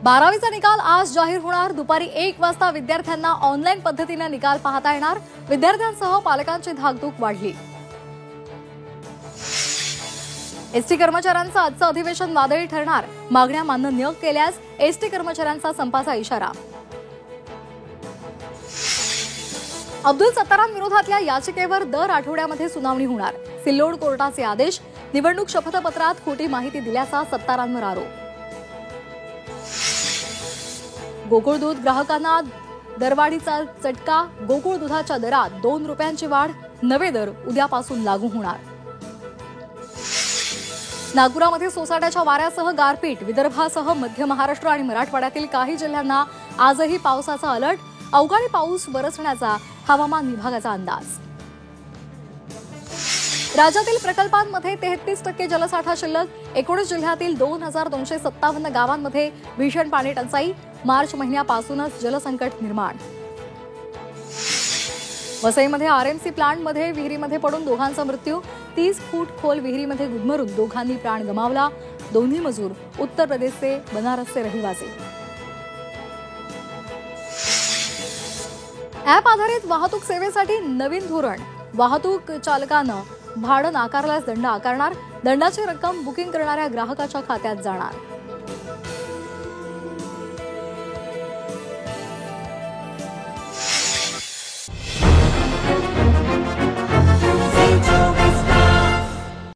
12वीचा निकाल आज जाहीर होणार। दुपारी 1 वाजता विद्यार्थ्यांना ऑनलाईन पद्धतीने निकाल पाहता येणार। विद्यार्थ्यांसह पालकांची धाकधूक वाढली। एसटी कर्मचाऱ्यांचं आजचं अधिवेशन वादळी ठरणार। मागण्या मान्य न केल्यास एसटी कर्मचाऱ्यांचा संपाचा इशारा। अब्दुल सत्तारांविरोधातल्या याचिकेवर दर आठवड्यामध्ये सुनावणी होणार। सिल्लोड कोर्टाचे आदेश। निवडणूक शपथपत्रात खोटी माहिती दिल्याचा सत्तारांवर आरोप। गोकुळ दूध ग्राहकांना दरवाढीचा चटका। गोकुळ दुधाच्या दरात 2 रुपयांची वाढ। नवे दर उद्यापासून लागू होणार। नागपुरामध्ये सोसाट्याच्या वाऱ्यासह गारपीट। विदर्भासह मध्य महाराष्ट्र आणि मराठवाड्यातील काही जिल्ह्यांना आजही पावसाचा अलर्ट। अवकाळी पाऊस बरसण्याचा हवामान विभागाचा अंदाज। राज्यातील प्रकल्पांमध्ये 33% जलसाठा शिल्लक। 19 जिल्ह्यातील 2257 गावांमध्ये भीषण पाणी टंचाई। मार्च महिन्यापासूनच जलसंकट निर्माण। वसईमध्ये आरएमसी प्लांटमध्ये विहिरीमध्ये पडून दोघांचा मृत्यू। 30 फूट खोल विहिरीमध्ये गुदमरून दोघांनी प्राण गमावला। दोन्ही मजूर उत्तर प्रदेशचे बनारसचे रहिवासी। ॲप आधारित वाहतूक सेवेसाठी नवीन धोरण। वाहतूक चालकानं भाडं नाकारल्यास दंड आकारणार। दंडाची रक्कम बुकिंग करणाऱ्या ग्राहकाच्या खात्यात जाणार।